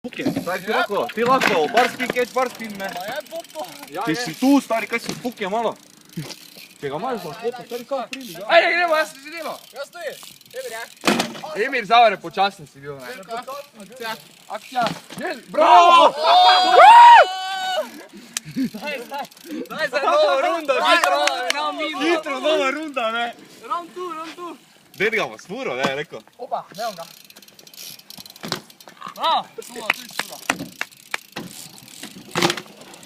Stari, ti lahko, bar spin, catch, bar spin, ne. Ti si tu, stari, kaj si spukje malo. Če ga imaš za škoto, stari, kao prili. Ajde, gremo, jaz se že delo. Jaz stoji. Emir, ja. Emir, zavare, počasen si bil, ne. Akcija. Bravo! Daj za novo rundo, hitro, Hitro, nova runda, ne. Ram tu. Ded ga pa smuro, ne, rekel. Opa, evo ga. Bravo, tu je sura.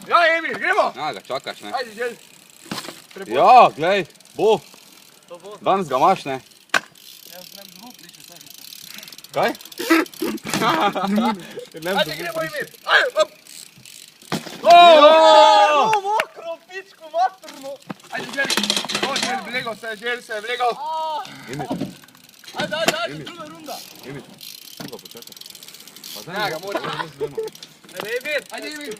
Ja, Emir, gremo. Ja, ga čakaš, ne. Ajde, žel. Ja, glej, bo. To bo. Danes ga imaš, ne. Jaz ne bi zvuk liče sve. Kaj? Ajde, gremo, Emir. Ajde, op. Mokro, pičku, materno. Ajde, žel. Žel, vlegal se, vlegal. Ajde, druga runda. Emir, tu ga počakaj. Pa Ja, ga moram. Emir, Ajde, Emir.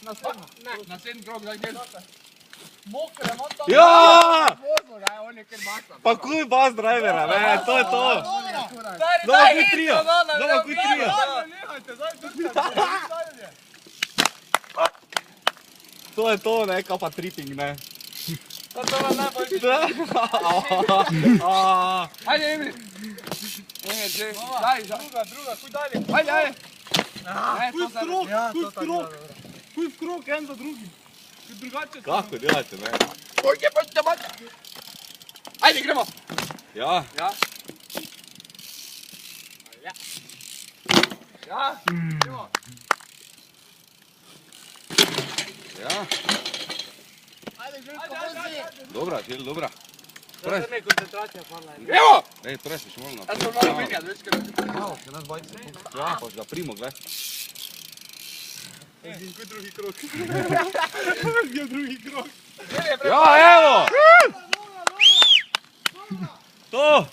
na sedmo. Na 7 krog, daj, žel. Mokre, imam tam. Ja! Vozno, daj, on je kar bakla. Pa kuj bas drivera, ne, to je to. Stari, Doma daj kuj hitro, trio, dona, doma kuj trio. Nehajte, zdaj drugte. To je to, ne, kao pa tripping, ne. To je najboljši. Ajde, Emir. Emir, žel. Daj, Druga, kuj dalje. Ajde. Kuj v krog, en za drugim. Drugače. Kako delate, ne? Ajde, gremo. Ja. Ja. Gremo. Ja. Ajde, Željko, vozi. Dobra, žel, dobra. Zdaj ne koncentracija parla. Gremo. Ej, presiš malo Jaz naprej. sam malo menjati, veš kaj. Malo, še nas bajci. Ja, pa ga primo, gled. Kuj drugi krog. Kuj drugi krog. Ja, evo! To!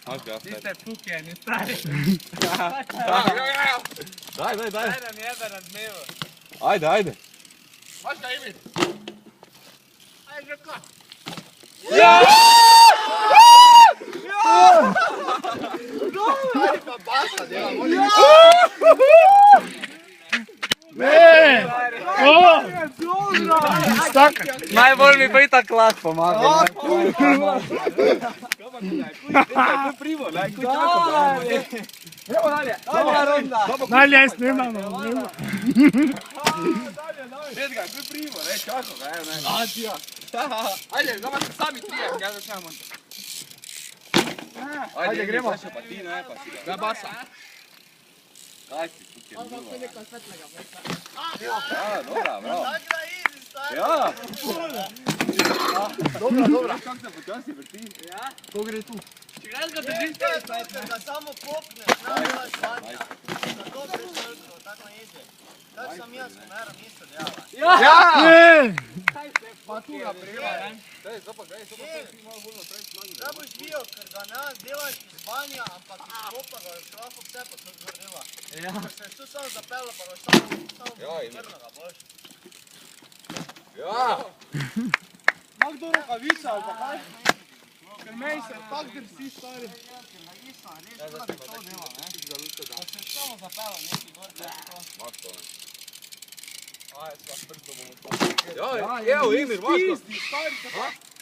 Maš ga, stari. Niste pukjeni, stari. Daj. Daj nam jebe razmevo. Ajde. Maš ga, Emir. Ajde, Željko. Ja! Ajde pa basta, djela, voli. Najbolj mi pa i tak lak pomaga. Kuj primo, ne, kuj čakam. Gremo dalje. Dobra runda. Dalje snimamo. Vedi ga, kuj primo, ne, čakam ga, evo, ne. Ajde, zdaj ste sami trije, ja začnemo. Ajde, gremo. Pa ti, ne, pa si ga. Da basa. Kaj si, tukaj je bilo. Ja, dobra, bravo. Ja. Dobra. Kako se počasi vrti? Ko gre tu? Če greš ga držiš, da samo popneš, ne delaš vanja. Zato greš Željko, tako ne ide. Tako sam jaz, meram isto djela. Ja! Pa tu ga prijeva, ne? Daj, zopa, ti malo bolno prej snagu. Da boš bil, ker ga ne delaš iz vanja, ampak iz popa ga još lahko vse pa to zgor dela. Ker se tu samo zapela, pa ga samo vrna ga boš. Ja. Mak do rokavica ali pa kaj? Ker mej se tak drsi stari. Ker ga isa, res da bi to dela, ne? Pa se samo zapela neki gor, da je to. Maš to, ne. Ja, Evo, Emir, maš to. Pisti, stari,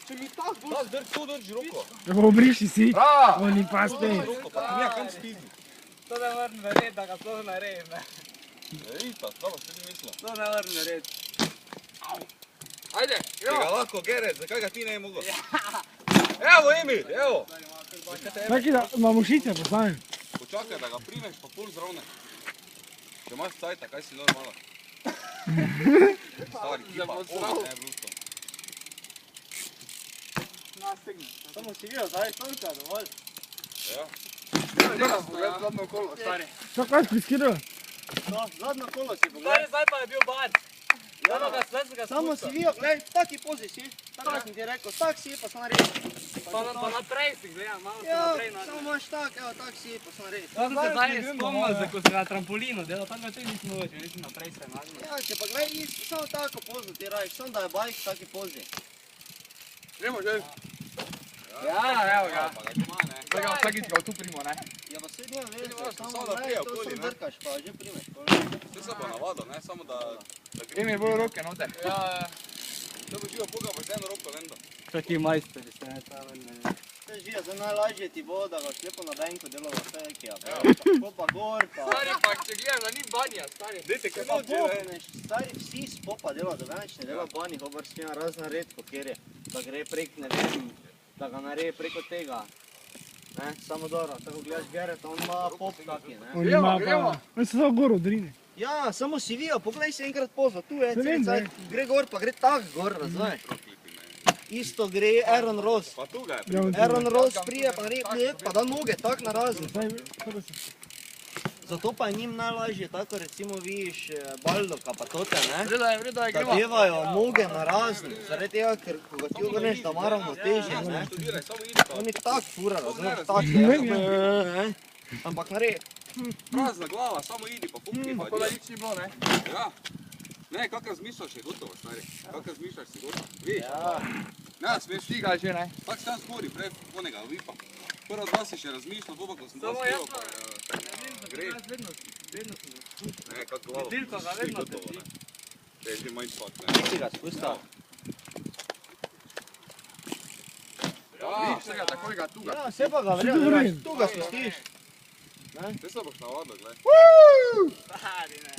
če mi tak bo... Tak, drži roko. Obriši si. Bravo! Oni pa spet. Roko, pa ti ja kam spizi. To ne vrn verjet, da ga sploh naredim, ne? Ne vidi pa, slabo se ti mislil. To ne vrn verjet. Ajde, Ti ga gremo! lahko gerec, zakaj ga ti ne je mogel? Evo, Emir, evo. Čakaj, da imamo šice postavim. Počakaj, da ga primeš, pa pol zravne. Če imaš cajta, kaj si normala? Stari, kipa, ne, brusto. Samo si videl, zdaj toliko je dovolj. Ja. Gremo, pogledaj zadnjo kolo, stari. Čo kaj priskidava? Zadnjo kolo si pogledaj. Zdaj pa je bil bar. Samo si videl, gledaj, v taki pozi si. Tako sem ti rekel, tak si, pa sem naredil. Pa naprej si gledam, malo se Ja, naprej na... samo imaš tak, evo, tak si, pa sem naredil. Jaz sem se zdaj spomnil, da ko sem na trampolinu delal, tam ga tudi nisem uveč, nisem naprej se nagnil. Ja, če pa gledaj, samo tako pozo ti rajiš, samo da je bajk v taki pozi. Gremo, želj. Ja, evo ga. Pa ga doma, ne. Zdaj ga vsakič ga tu primo, ne? Ja, pa sed nima veze, samo samo da da prije to okoli, sem ne. drkaš, pa že primeš. Vse se bo navadil, ne, samo da Ime bolj roke noter. Ja, to bo živo poga pa z eno roko lendo. Taki majsteri ste, ne, ta ven, ne. To je živa, zdaj najlažje ti bo, da ga slepo na benku delava vse ekija. Popa gor, pa... Stari, pa če gledam, da ni banja, stari. Dajte, kaj Pa noč je, ne. popneš, stari vsi spopa dela, da več ne dela bani, hobar smija razna redko, kjer je, da gre prek, ne vem, da ga naredi preko tega. Ne, samo dobro, tako gledaš Gereta, on ima pop taki, ne. On ima pa... On se samo gor odrine. Ja, samo si vijo, poglej se enkrat pozva, tu je, Se vem, cel cajt, gre gor, pa gre tak gor, razumeš? Isto gre Aaron Ross. Pa tu ga je. Ja, on Aaron Ross prije, pa ne, pa da noge tak na razen. Zdaj, prvo se... Zato pa je njim najlažje, tako recimo vidiš Baldoka pa tote, ne? Vreda je, Da gremo. devajo noge na razen, zaradi tega, ker ko ga ti obrneš, da maramo težje, ne? Študiraj, samo idi pa. Oni tak fura, razumeš, tak Ne, ampak naredi, Prazna glava, samo idi pa pukni pa. Tako da nič ni bilo, ne? Ja. Ne, kak razmišljaš je gotovo, stari. Kak razmišljaš si gotovo. Vidiš? ja, Ne, smeš ti. Stiga že, ne? Tak sam skori, prej onega vipa. Prva dva si še razmišljal, popa ko sem dva Samo spio, jaz pa gre. Vedno sem. Ne, kak glava. Dilko ga pusti, vedno gotovo, drži. ne. To je že mindfuck, ne. ti ga spustal. Vidiš tega, takoj ga tu ga. Ja, se pa ga Še vreda, dobro je. tu ga spustiš. Te se boš navadil, gled. Stari, ne.